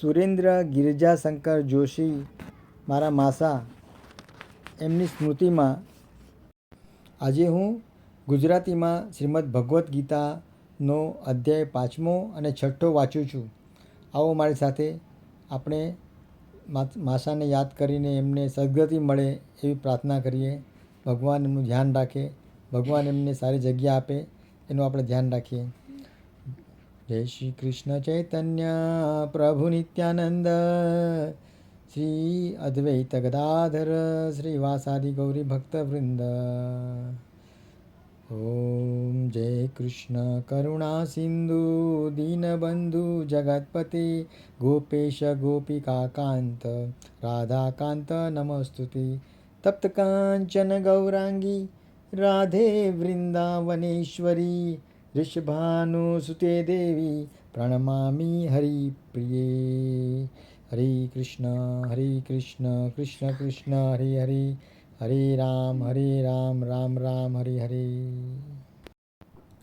સુરેન્દ્ર ગિરિજાશંકર જોશી, મારા માસા, એમની સ્મૃતિમાં આજે હું ગુજરાતીમાં શ્રીમદ ભગવદ્ ગીતાનો અધ્યાય 5મો અને 6ઠ્ઠો વાંચું છું. આવો મારી સાથે આપણે માસાને યાદ કરીને એમને સદગતિ મળે એવી પ્રાર્થના કરીએ. ભગવાન એમનું ધ્યાન રાખે, ભગવાન એમને સારી જગ્યા આપે એનું આપણે ધ્યાન રાખીએ. જય શ્રી કૃષ્ણ ચૈતન્ય પ્રભુ નિત્યાનંદ, શ્રી અદ્વૈત ગદાધર શ્રીવાસાદિ ગૌરી ભક્તવૃંદ. ઓમ જય કૃષ્ણ કરુણા સિંધુ દીનબંધુ જગતપતિ ગોપેશ ગોપિકાકાંત રાધાકાંત નમસ્તુતે. તપ્ત કાંચન ગૌરાંગી રાધે વૃંદાવનેશ્વરી ऋषभानुसुते देवी प्रणमामि हरिप्रिये. हरे कृष्ण कृष्ण कृष्ण हरे हरे, हरे राम राम राम हरे हरे.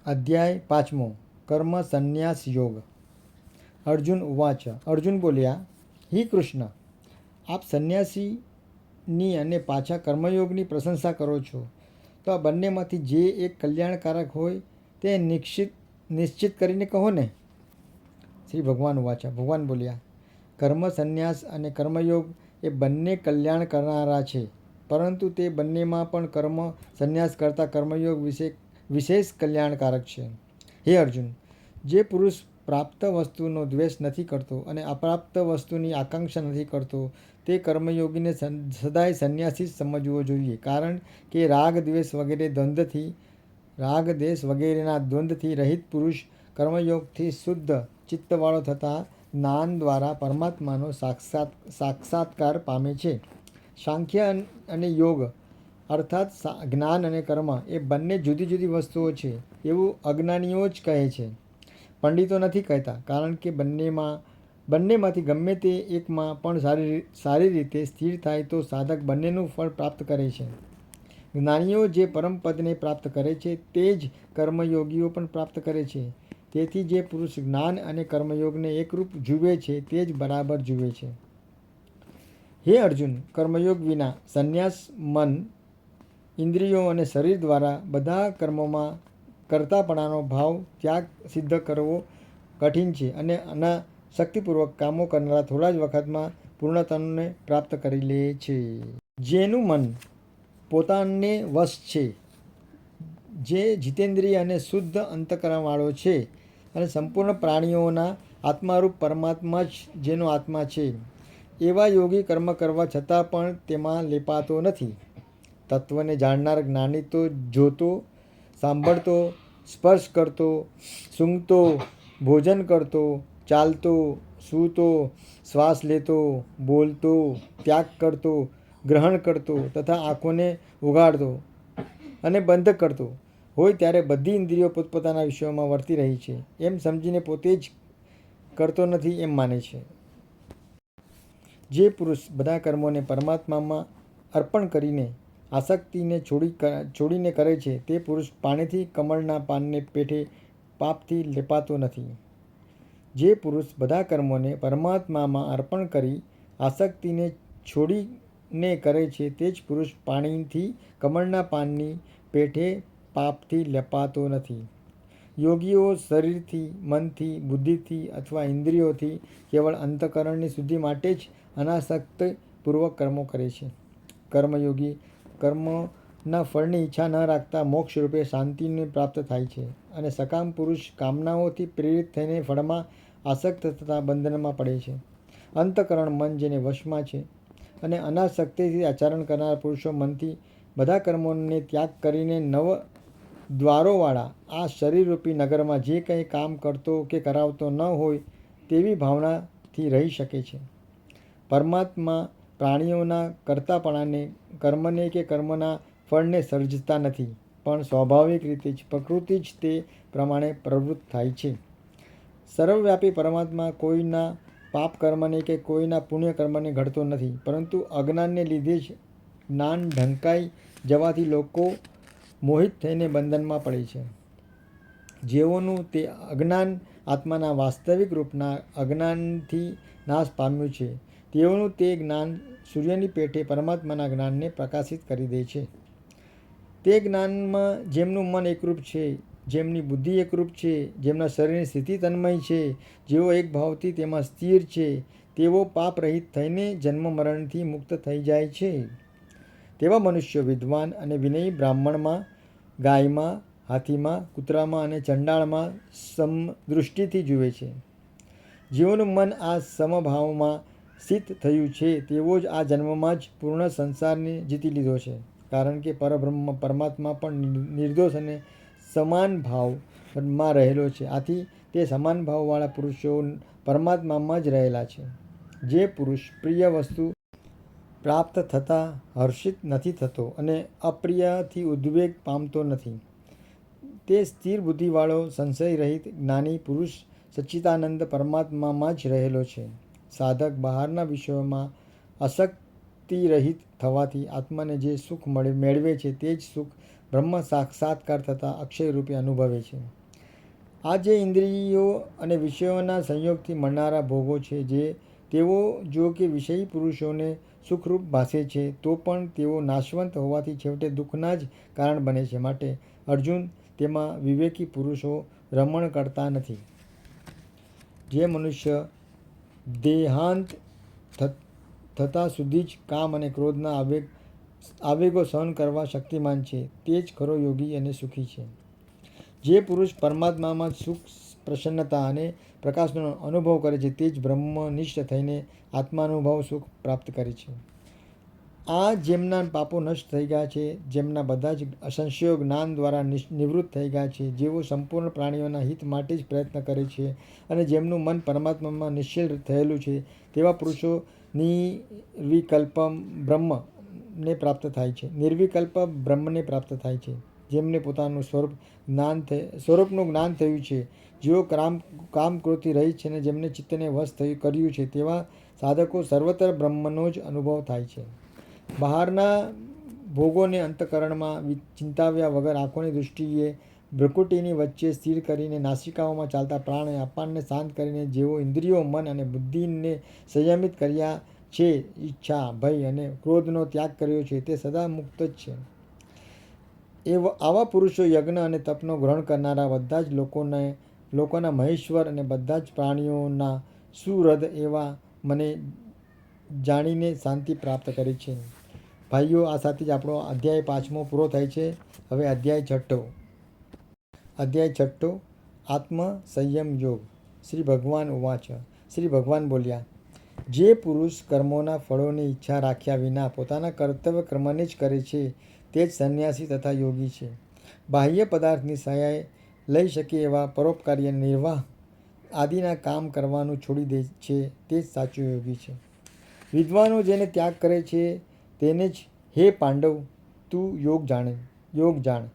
અધ્યાય 5મો કર્મ સંન્યાસ યોગ. અર્જુન ઉવાચ. અર્જુન બોલ્યા, હે કૃષ્ણ, આપ સંન્યાસીની અને પાછા કર્મયોગની પ્રશંસા કરો છો, તો આ બંનેમાંથી જે એક કલ્યાણકારક હોય તે નિશ્ચિત કરીને કહો ને. શ્રી ભગવાન વાચા. ભગવાન બોલ્યા, કર્મ સંન્યાસ અને કર્મયોગ એ બંને કલ્યાણ કરનારા છે, પરંતુ તે બંનેમાં પણ કર્મ સંન્યાસ કરતાં કર્મયોગ વિશેષ કલ્યાણકારક છે. હે અર્જુન, જે પુરુષ પ્રાપ્ત વસ્તુનો દ્વેષ નથી કરતો અને અપ્રાપ્ત વસ્તુની આકાંક્ષા નથી કરતો તે કર્મયોગીને સદાય સંન્યાસી જ સમજવો જોઈએ, કારણ કે રાગ દેશ વગેરેના દ્વંદ્વથી રહિત પુરુષ કર્મયોગથી શુદ્ધ ચિત્તવાળો થતા જ્ઞાન દ્વારા પરમાત્માનો સાક્ષાત્કાર પામે છે. સાંખ્ય અને યોગ અર્થાત જ્ઞાન અને કર્મ એ બંને જુદી જુદી વસ્તુઓ છે એવું અજ્ઞાનીઓ જ કહે છે, પંડિતો નથી કહેતા, કારણ કે બંનેમાંથી ગમે તે એકમાં પણ સારી રીતે સ્થિર થાય તો સાધક બંનેનું ફળ પ્રાપ્ત કરે છે. જ્ઞાનીઓ જે પરમપદને પ્રાપ્ત કરે છે તે જ કર્મયોગીઓ પણ પ્રાપ્ત કરે છે. તેથી જે પુરુષ જ્ઞાન અને કર્મયોગને એકરૂપ જુએ છે તે જ બરાબર જુએ છે. હે અર્જુન, કર્મયોગ વિના સંન્યાસ મન, ઇન્દ્રિયો અને શરીર દ્વારા બધા કર્મોમાં કરતાપણાનો ભાવ ત્યાગ સિદ્ધ કરવો કઠિન છે અને અનાસક્તિપૂર્વક કામો કરનારા થોડા જ વખતમાં પૂર્ણતાને પ્રાપ્ત કરી લે છે. જેનું મન પોતાને વશ છે, જે જીતેન્દ્રિય અને શુદ્ધ અંતઃકરણવાળો છે અને સંપૂર્ણ પ્રાણીઓના આત્મારૂપ પરમાત્મા જ જેનો આત્મા છે, એવા યોગી કર્મ કરવા છતાં પણ તેમાં લેપાતો નથી. તત્વને જાણનાર જ્ઞાની તો જોતો, સાંભળતો, સ્પર્શ કરતો, સૂંઘતો, ભોજન કરતો, ચાલતો, સૂતો, શ્વાસ લેતો, બોલતો, ત્યાગ કરતો, ગ્રહણ કરતો તથા આંખોને ઉઘાડતો અને બંધ કરતો હોય ત્યારે બધી ઇન્દ્રિયો પોતપોતાના વિષયોમાં વર્તી રહી છે એમ સમજીને પોતે જ કરતો નથી એમ માને છે. જે પુરુષ બધા કર્મોને પરમાત્મામાં અર્પણ કરીને આસક્તિને છોડીને કરે છે તે પુરુષ પાણીથી કમળના પાનને પેઠે પાપથી લેપાતો નથી. જે પુરુષ બધા કર્મોને પરમાત્મામાં અર્પણ કરી આસક્તિને છોડીને કરે છે તે જ પુરુષ પાણીથી કમળના પાનની પેઠે પાપથી લેપાતો નથી. યોગીઓ શરીરથી, મનથી, બુદ્ધિથી અથવા ઇન્દ્રિયોથી કેવળ અંતઃકરણની શુદ્ધિ માટે જ અનાસક્તિપૂર્વક કર્મો કરે છે. કર્મયોગી કર્મના ફળની ઈચ્છા ન રાખતા મોક્ષરૂપે શાંતિને પ્રાપ્ત થાય છે અને સકામ પુરુષ કામનાઓથી પ્રેરિત થઈને ફળમાં આસક્ત થતા બંધનમાં પડે છે. અંતઃકરણ મન જેને વશમાં છે અને અનાસક્તિથી આચરણ કરનાર પુરુષો મનથી બધા કર્મોને ત્યાગ કરીને નવ દ્વારોવાળા આ શરીરરૂપી નગરમાં જે કંઈ કામ કરતો કે કરાવતો ન હોય તેવી ભાવનાથી રહી શકે છે. પરમાત્મા પ્રાણીઓના કરતાપણાને, કર્મને કે કર્મના ફળને સર્જતા નથી, પણ સ્વાભાવિક રીતે જ પ્રકૃતિ જ તે પ્રમાણે પ્રવૃત્ત થાય છે. સર્વવ્યાપી પરમાત્મા કોઈના પાપ કર્મને કે કોઈના પુણ્ય કર્મને ઘડતો નથી, પરંતુ અજ્ઞાનને લીધે જ જ્ઞાન ઢંકાઈ જવાથી લોકો મોહિત થઈને બંધનમાં પડે છે. જેઓનું તે અજ્ઞાન આત્માના વાસ્તવિક રૂપના અજ્ઞાનથી નાશ પામ્યું છે, તેઓનું તે જ્ઞાન સૂર્યની પેઠે પરમાત્માના જ્ઞાનને પ્રકાશિત કરી દે છે. તે જ્ઞાનમાં જેમનું મન એકરૂપ છે, જેમની બુદ્ધિ એકરૂપ છે, જેમના શરીરની સ્થિતિ તન્મય છે, જેઓ એક ભાવથી તેમાં સ્થિર છે, તેઓ પાપ રહિત થઈને જન્મ મરણથી મુક્ત થઈ જાય છે. તેવા મનુષ્યો વિદ્વાન અને વિનયી બ્રાહ્મણમાં, ગાયમાં, હાથીમાં, કૂતરામાં અને ચંડાળમાં સમદૃષ્ટિથી જુએ છે. જેઓનું મન આ સમભાવમાં સ્થિત થયું છે, તેઓ જ આ જન્મમાં જ પૂર્ણ સંસારને જીતી લીધો છે. કારણ કે પરબ્રહ્મ પરમાત્મા પણ નિર્દોષ અને સમાન ભાવમાં રહેલો છે. આથી તે સમાન ભાવવાળા પુરુષો પરમાત્મામાં જ રહેલા છે. જે પુરુષ પ્રિય વસ્તુ પ્રાપ્ત થતાં હર્ષિત નથી થતો અને અપ્રિયથી ઉદ્વેગ પામતો નથી, તે સ્થિર બુદ્ધિવાળો સંશય રહિત જ્ઞાની પુરુષ સચ્ચિદાનંદ પરમાત્મામાં જ રહેલો છે. સાધક બહારના વિષયોમાં આસક્તિ રહિત થવાથી આત્માને જે સુખ મેળવે છે, તે જ સુખ બ્રહ્મ સાક્ષાત્કાર થતાં અક્ષય રૂપે અનુભવે છે. આ જે ઇન્દ્રિયો અને વિષયોના સંયોગથી મળનારા ભોગો છે, જે તેઓ જો કે વિષયી પુરુષોને સુખરૂપ ભાસે છે, તો પણ તેઓ નાશવંત હોવાથી છેવટે દુઃખના જ કારણ બને છે. માટે અર્જુન, તેમાં વિવેકી પુરુષો રમણ કરતા નથી. જે મનુષ્ય દેહાંત થતાં સુધી જ કામ અને ક્રોધના આવેગો સહન કરવા શક્તિમાન છે, તે જ ખરો યોગી અને સુખી છે. જે પુરુષ પરમાત્મામાં સુખ, પ્રસન્નતા અને પ્રકાશનો અનુભવ કરે છે, તે જ બ્રહ્મનિષ્ઠ થઈને આત્માનુભવ સુખ પ્રાપ્ત કરે છે. આ જેમના પાપો નષ્ટ થઈ ગયા છે, જેમના બધા જ અસંશયો જ્ઞાન દ્વારા નિવૃત્ત થઈ ગયા છે, જેઓ સંપૂર્ણ પ્રાણીઓના હિત માટે જ પ્રયત્ન કરે છે અને જેમનું મન પરમાત્મામાં નિશ્ચલ થયેલું છે, તેવા પુરુષો નિર્વિકલ્પ બ્રહ્મને પ્રાપ્ત થાય છે. નિર્વિકલ્પ બ્રહ્મને પ્રાપ્ત થાય છે. જેમને પોતાનું સ્વરૂપનું જ્ઞાન થયું છે, જેઓ કામ ક્રોધથી રહિત છે અને જેમને ચિત્તને વશ કર્યું છે, તેવા સાધકો સર્વત્ર બ્રહ્મનો જ અનુભવ થાય છે. બહારના ભોગોને અંતઃકરણમાં ચિંતાવ્યા વગર આંખોની દૃષ્ટિએ ભ્રુકુટીની વચ્ચે સ્થિર કરીને નાસિકાઓમાં ચાલતા પ્રાણ અને અપાનને શાંત કરીને જેઓ ઇન્દ્રિયો, મન અને બુદ્ધિને સંયમિત કર્યા છે, ઈચ્છા, ભય અને ક્રોધનો ત્યાગ કર્યો છે, તે સદા મુક્ત જ છે. આવા પુરુષો યજ્ઞ અને તપનો ગ્રહણ કરનારા, બધા જ લોકોના મહેશ્વર અને બધા જ પ્રાણીઓના સુહૃદ એવા મને જાણીને શાંતિ પ્રાપ્ત કરે છે. ભાઈઓ, આ સાથે જ આપણો અધ્યાય 5મો પૂરો થાય છે. હવે અધ્યાય 6 આત્મ સંયમ યોગ. શ્રી ભગવાન ઉવાચ. શ્રી ભગવાન બોલ્યા, જે પુરુષ કર્મોના ફળોની ઈચ્છા રાખ્યા વિના પોતાના કર્તવ્ય કર્મને જ કરે છે, તે જ સંન્યાસી તથા યોગી છે. બાહ્ય પદાર્થની સહાય લઈ શકે એવા પરોપકારી અને નિર્વાહ આદિના કામ કરવાનું છોડી દે છે, તે જ સાચો યોગી છે. વિદ્વાનો જેને ત્યાગ કરે છે, તેને જ હે પાંડવ, તું યોગ જાણ.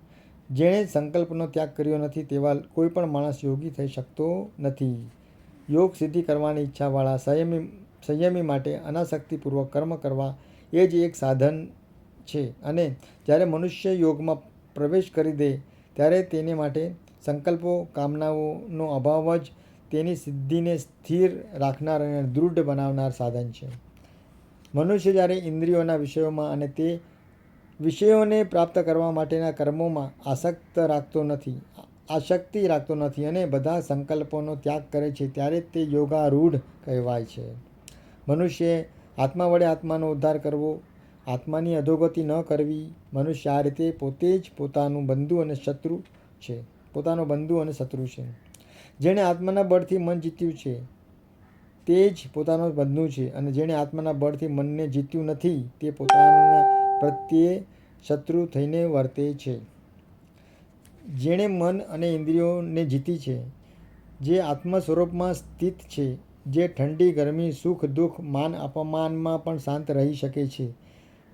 જેણે સંકલ્પનો ત્યાગ કર્યો નથી, તેવા કોઈ પણ માણસ યોગી થઈ શકતો નથી. યોગ સિદ્ધિ કરવાની ઈચ્છાવાળા સંયમી માટે અનાસક્તિપૂર્વક કર્મ કરવા એ જ એક સાધન છે. અને જ્યારે મનુષ્ય યોગમાં પ્રવેશ કરી દે, ત્યારે તેને માટે સંકલ્પો, કામનાઓનો અભાવ જ તેની સિદ્ધિને સ્થિર રાખનાર અને દૃઢ બનાવનાર સાધન છે. મનુષ્ય જ્યારે ઇન્દ્રિયોના વિષયોમાં અને તે વિષયોને પ્રાપ્ત કરવા માટેના કર્મોમાં આસક્તિ રાખતો નથી અને બધા સંકલ્પોનો ત્યાગ કરે છે, ત્યારે તે યોગારૂઢ કહેવાય છે. મનુષ્યએ આત્મા વડે આત્માનો ઉદ્ધાર કરવો, આત્માની અધોગતિ ન કરવી. મનુષ્ય આ રીતે પોતે જ પોતાનો બંધુ અને શત્રુ છે. જેણે આત્માના બળથી મન જીત્યું છે, તે જ પોતાનો બંધુ છે, અને જેણે આત્માના બળથી મનને જીત્યું નથી, તે પોતાના પ્રત્યે શત્રુ થઈને વર્તે છે. જેણે મન અને ઇન્દ્રિયોને જીતી છે, જે આત્મા સ્વરૂપમાં સ્થિત છે, જે ઠંડી, ગરમી, સુખ, દુઃખ, માન અપમાનમાં પણ શાંત રહી શકે છે,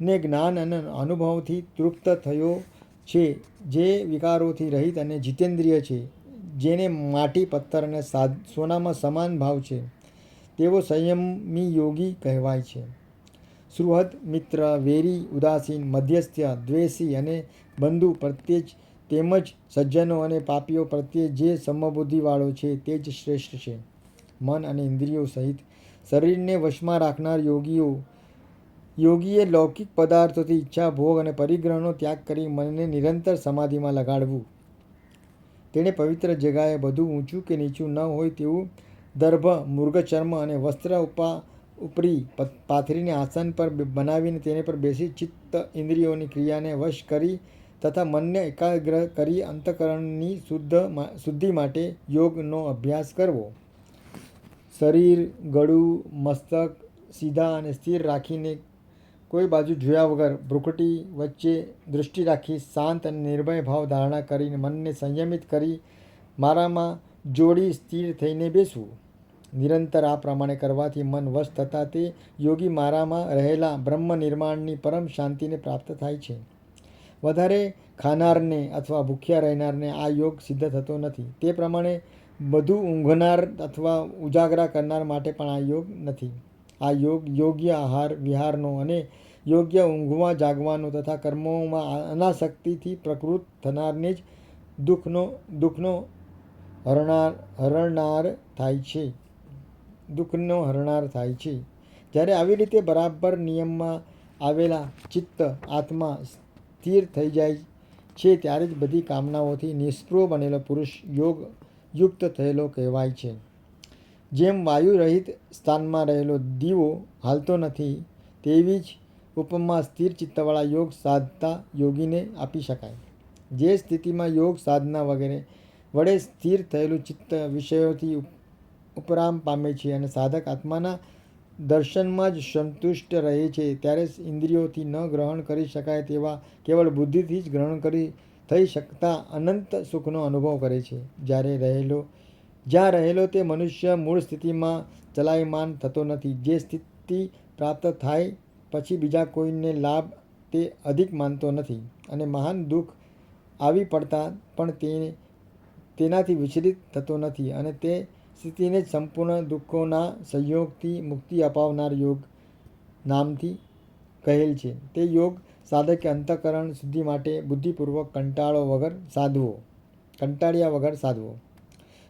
ને જ્ઞાન અને અનુભવથી તૃપ્ત થયો છે, જે વિકારોથી રહિત અને જીતેન્દ્રિય છે, જેને માટી, પથ્થર અને સોનામાં સમાન ભાવ છે, તેવો સંયમી યોગી કહેવાય છે. સુહૃદ, મિત્ર, વેરી, ઉદાસીન, મધ્યસ્થ, દ્વેષી અને બંધુ પ્રત્યે જ તેમજ સજ્જનો અને પાપીઓ પ્રત્યે જે સમબુદ્ધિવાળો છે તે જ શ્રેષ્ઠ છે. મન અને ઇન્દ્રિયો સહિત શરીરને વશમાં રાખનાર યોગીએ લૌકિક પદાર્થોથી ઈચ્છા, ભોગ અને પરિગ્રહનો ત્યાગ કરી મનને નિરંતર સમાધિમાં લગાડવું. તેણે પવિત્ર જગાએ બધું ઊંચું કે નીચું ન હોય તેવું દર્ભ, મૃગચર્મ અને વસ્ત્ર ઉપરી પાથરીને આસન પર બનાવીને તેને પર બેસી ચિત્ત ઇન્દ્રિયોની ક્રિયાને વશ કરી તથા મનને એકાગ્ર કરી અંતઃકરણની શુદ્ધિ માટે યોગનો અભ્યાસ કરવો. શરીર, ગળું, મસ્તક સીધા અને સ્થિર રાખીને કોઈ બાજુ જોયા વગર ભ્રુકુટી વચ્ચે દૃષ્ટિ રાખી શાંત અને નિર્ભય ભાવ ધારણા કરીને મનને સંયમિત કરી મારામાં જોડી સ્થિર થઈને બેસવું. નિરંતર આ પ્રમાણે કરવાથી મન વશ થતાં તે યોગી મારામાં રહેલા બ્રહ્મ નિર્માણની પરમ શાંતિને પ્રાપ્ત થાય છે. વધારે ખાનારને અથવા ભૂખ્યા રહેનારને આ યોગ સિદ્ધ થતો નથી. તે પ્રમાણે બધું ઊંઘનાર અથવા ઉજાગરા કરનાર માટે પણ આ યોગ નથી. આ યોગ યોગ્ય આહાર વિહારનો અને યોગ્ય ઊંઘવા જાગવાનો તથા કર્મોમાં અનાસક્તિથી પ્રકૃત થનારને જ દુઃખનો હરનાર થાય છે. જ્યારે આવી રીતે બરાબર નિયમમાં આવેલા ચિત્ત આત્મા સ્થિર થઈ જાય છે ત્યારે જ બધી કામનાઓથી નિષ્પૃહ બનેલો પુરુષ યોગ યુક્ત થયેલો કહેવાય છે. જેમ વાયુ રહિત સ્થાનમાં રહેલો દીવો હાલતો નથી તેવી જ ઉપમા સ્થિર ચિત્તવાળા યોગ સાધતા યોગીને આપી શકાય. જે સ્થિતિમાં યોગ સાધના વડે સ્થિર થયેલું ચિત્ત વિષયોથી ઉપરામ પામે છે અને સાધક આત્માના દર્શનમાં જ સંતુષ્ટ રહે છે ત્યારે ઇન્દ્રિયોથી ન ગ્રહણ કરી શકાય તેવા કેવળ બુદ્ધિથી જ ગ્રહણ થઈ શકતા અનંત સુખનો અનુભવ કરે છે. જ્યાં રહેલો તે મનુષ્ય મૂળ સ્થિતિમાં ચલાયમાન થતો નથી. જે સ્થિતિ પ્રાપ્ત થાય પછી બીજા કોઈને લાભ તે અધિક માનતો નથી અને મહાન દુઃખ આવી પડતા પણ તેનાથી વિચલિત થતો નથી અને તે સ્થિતિને જ સંપૂર્ણ દુઃખોના સંયોગથી મુક્તિ અપાવનાર યોગ નામથી કહેલ છે. તે યોગ સાધકે અંતઃકરણ શુદ્ધિ માટે બુદ્ધિપૂર્વક કંટાળ્યા વગર સાધવો.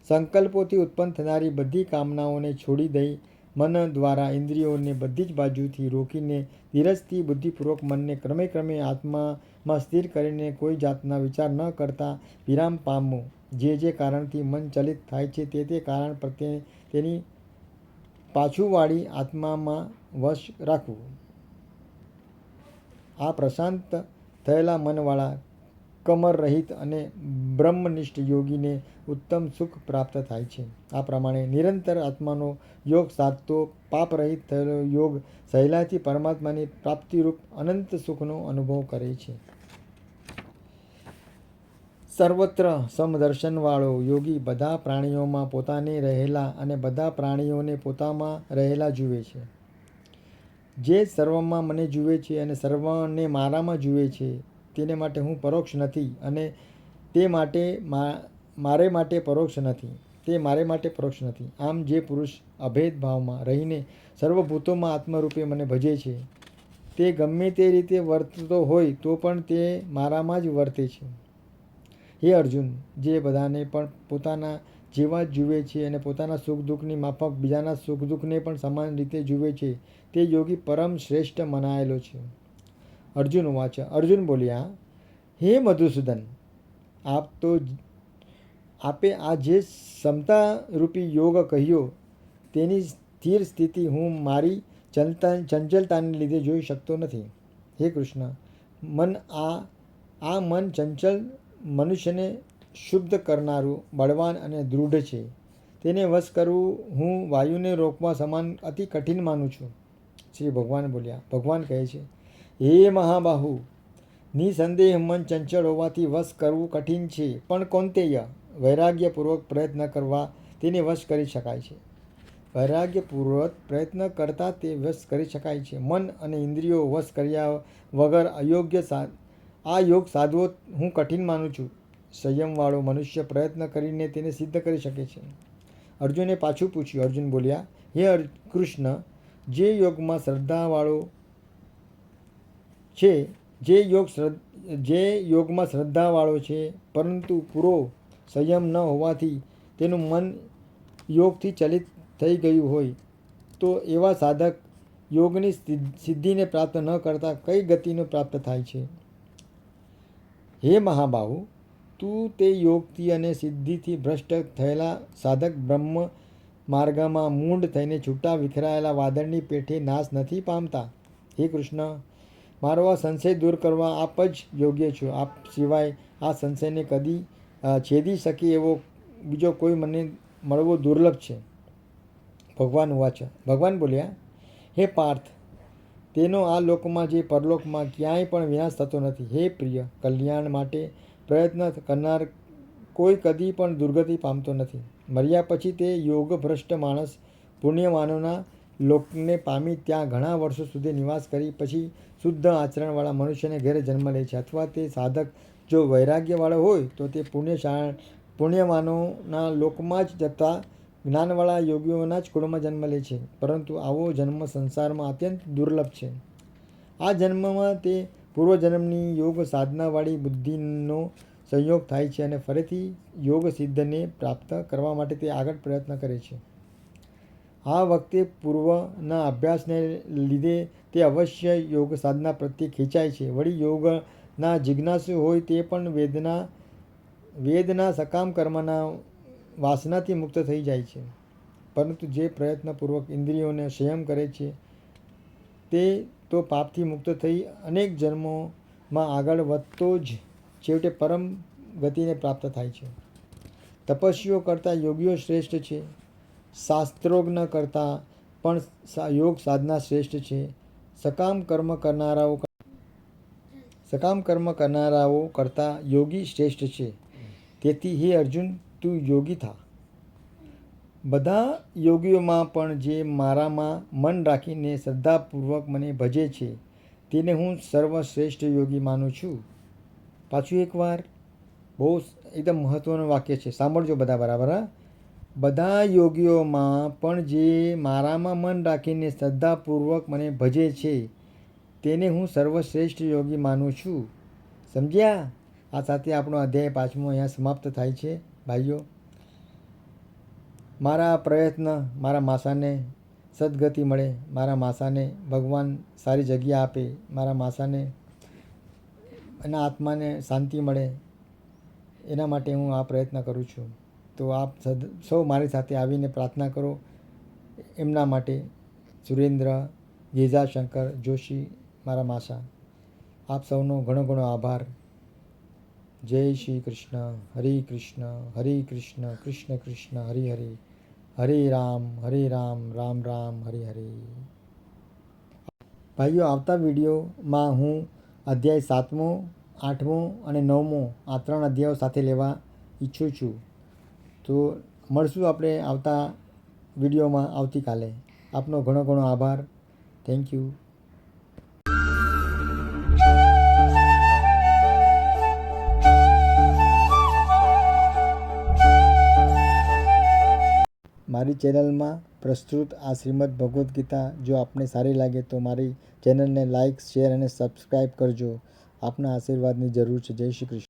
સંકલ્પોથી ઉત્પન્ન થનારી બધી કામનાઓને છોડી દઈ મન દ્વારા ઇન્દ્રિયોને બધી જ બાજુથી રોકીને ધીરજથી બુદ્ધિપૂર્વક મનને ક્રમે ક્રમે આત્મામાં સ્થિર કરીને કોઈ જાતના વિચાર ન કરતા વિરામ પામવું. જે કારણથી મન ચલિત થાય છે તે કારણ પ્રત્યે તેની પાછું વાળી આત્મામાં વશ રાખવું. આ પ્રશાંત થયેલા મનવાળા કમર રહિત અને બ્રહ્મનિષ્ઠ યોગીને ઉત્તમ સુખ પ્રાપ્ત થાય છે. આ પ્રમાણે નિરંતર આત્માનો યોગ સાધતો પાપરહિત થયેલો યોગ સહેલાઈથી પરમાત્માની પ્રાપ્તિરૂપ અનંત સુખનો અનુભવ કરે છે. સર્વત્ર સમદર્શનવાળો યોગી બધા પ્રાણીઓમાં પોતાને રહેલા અને બધા પ્રાણીઓને પોતામાં રહેલા જુએ છે. જે સર્વમાં મને જુએ છે અને સર્વને મારામાં જુએ છે તેને માટે હું પરોક્ષ નથી અને તે મારે માટે પરોક્ષ નથી. આમ જે પુરુષ અભેદ ભાવમાં રહીને સર્વભૂતોમાં આત્મરૂપે મને ભજે છે તે ગમે તે રીતે વર્તતો હોય તો પણ તે મારામાં જ વર્તે છે. હે અર્જુન, જે બધાને પણ પોતાના જેવા જ જુએ છે અને પોતાના સુખ દુઃખની માફક બીજાના સુખ દુઃખને પણ સમાન રીતે જુએ છે તે યોગી પરમ શ્રેષ્ઠ મનાયેલો છે. અર્જુન વાચ. અર્જુન બોલ્યા, હે મધુસૂદન, આપે આ જે સમતારૂપી યોગ કહ્યો તેની સ્થિર સ્થિતિ હું મારી ચંચલતાને લીધે જોઈ શકતો નથી. હે કૃષ્ણ, આ મન ચંચલ મનુષ્યને શુદ્ધ કરનારું બળવાન અને દૃઢ છે. તેને વશ કરવું હું વાયુને રોકવા સમાન અતિ કઠિન માનું છું. શ્રી ભગવાન બોલ્યા. ભગવાન કહે છે, હે મહાબાહુ, નિસંદેહ મન ચંચળ હોવાથી વશ કરવું કઠિન છે, પણ કૌંતેય, વૈરાગ્યપૂર્વક પ્રયત્ન કરવા તેને વશ કરી શકાય છે. વૈરાગ્યપૂર્વક પ્રયત્ન કરતાં તે વશ કરી શકાય છે. મન અને ઇન્દ્રિયો વશ કર્યા વગર આ યોગ સાધવો હું કઠિન માનું છું. સંયમવાળો મનુષ્ય પ્રયત્ન કરીને તેને સિદ્ધ કરી શકે છે. અર્જુને પાછું પૂછ્યું. અર્જુન બોલ્યા, હે કૃષ્ણ, જે યોગમાં શ્રદ્ધાવાળો છે જે યોગમાં શ્રદ્ધાવાળો છે પરંતુ પૂરો સંયમ ન હોવાથી તેનું મન યોગથી ચલિત થઈ ગયું હોય તો એવા સાધક યોગની સિદ્ધિને પ્રાપ્ત ન કરતા કઈ ગતિનો પ્રાપ્ત થાય છે? હે મહાબાહુ, તું તે યોગથી અને સિદ્ધિથી ભ્રષ્ટ થયેલા સાધક બ્રહ્મ માર્ગમાં મૂંડ થઈને છૂટા વિખરાયેલા વાદળની પેઠે નાશ નથી પામતા. હે કૃષ્ણ, મારો આ સંશય દૂર કરવા આપ જ યોગ્ય છો. આપ સિવાય આ સંશયને કદી છેદી શકે એવો બીજો કોઈ મને મળવો દુર્લભ છે. ભગવાન બોલ્યા, હે પાર્થ, તેનો આ લોકમાં જે પરલોકમાં ક્યાંય પણ વિનાશ થતો નથી. હે પ્રિય, કલ્યાણ માટે પ્રયત્ન કરનાર કોઈ કદી પણ દુર્ગતિ પામતો નથી. મર્યા પછી તે યોગભ્રષ્ટ માણસ પુણ્યવાનોના લોકને પામી ત્યાં ઘણા વર્ષો સુધી નિવાસ કરી પછી શુદ્ધ આચરણવાળા મનુષ્યને ઘેરે જન્મ લે છે. અથવા તે સાધક જો વૈરાગ્યવાળો હોય તો તે પુણ્યવાનોના લોકમાં જ જતા જ્ઞાનવાળા યોગીઓના જ કુળમાં જન્મ લે છે. પરંતુ આવો જન્મ સંસારમાં અત્યંત દુર્લભ છે. આ જન્મમાં તે પૂર્વજન્મની યોગ સાધનાવાળી બુદ્ધિનો સંયોગ થાય છે અને ફરીથી યોગ સિદ્ધને પ્રાપ્ત કરવા માટે તે આગળ પ્રયત્ન કરે છે. આ વખતે પૂર્વના અભ્યાસને લીધે તે અવશ્ય યોગ સાધના પ્રત્યે ખેંચાય છે. વળી યોગના જિજ્ઞાસુ હોય તે પણ વેદના સકામ કર્મના વાસનાથી મુક્ત થઈ જાય છે. પરંતુ જે પ્રયત્નપૂર્વક ઇન્દ્રિયોને સંયમ કરે છે તે તો પાપથી મુક્ત થઈ અનેક જન્મોમાં આગળ વધતો જ છેવટે પરમ ગતિને પ્રાપ્ત થાય છે. તપસ્વીઓ કરતાં યોગીઓ શ્રેષ્ઠ છે. શાસ્ત્રોજ્ઞ કરતાં પણ યોગ સાધના શ્રેષ્ઠ છે. સકામ કર્મ કરનારાઓ કરતાં યોગી શ્રેષ્ઠ છે. તેથી હે અર્જુન, તું યોગી થા. બધા યોગીઓમાં પણ જે મારામાં મન રાખીને શ્રદ્ધાપૂર્વક મને ભજે છે તેને હું સર્વશ્રેષ્ઠ યોગી માનું છું. પાછું એકવાર બહુ એકદમ મહત્વનું વાક્ય છે, સાંભળજો બધા બરાબર. બધા યોગીઓમાં પણ જે મારામાં મન રાખીને શ્રદ્ધાપૂર્વક મને ભજે છે તેને હું સર્વશ્રેષ્ઠ યોગી માનું છું. સમજ્યા? આ સાથે આપણો અધ્યાય 5મો અહીંયા સમાપ્ત થાય છે. ભાઈઓ, મારા પ્રયત્ન મારા માસાને સદગતિ મળે, મારા માસાને ભગવાન સારી જગ્યા આપે, મારા માસાને એના આત્માને શાંતિ મળે, એના માટે હું આ પ્રયત્ન કરું છું. તો આપ સૌ મારી સાથે આવીને પ્રાર્થના કરો એમના માટે. સુરેન્દ્ર, ગિરિજાશંકર જોશી, મારા માસા, આપ સૌનો ઘણો ઘણો આભાર. જય શ્રી કૃષ્ણ. હરે કૃષ્ણ હરે કૃષ્ણ કૃષ્ણ કૃષ્ણ હરે હરે, હરે રામ રામ રામ હરે હરે. ભાઈઓ, આવતા વિડીયોમાં હું અધ્યાય 7મો, 8મો અને 9મો આ 3 અધ્યાયો સાથે લેવા ઈચ્છું છું. તો મળશું આપણે આવતા વિડીયોમાં આવતીકાલે. આપનો ઘણો ઘણો આભાર. Thank you. મારી ચેનલમાં પ્રસ્તુત આ શ્રીમદ્ ભગવદ્ ગીતા જો આપને સારી લાગે તો મારી ચેનલને લાઇક, શેર અને સબસ્ક્રાઈબ કરજો. આપના આશીર્વાદની જરૂર છે. જય શ્રી કૃષ્ણ.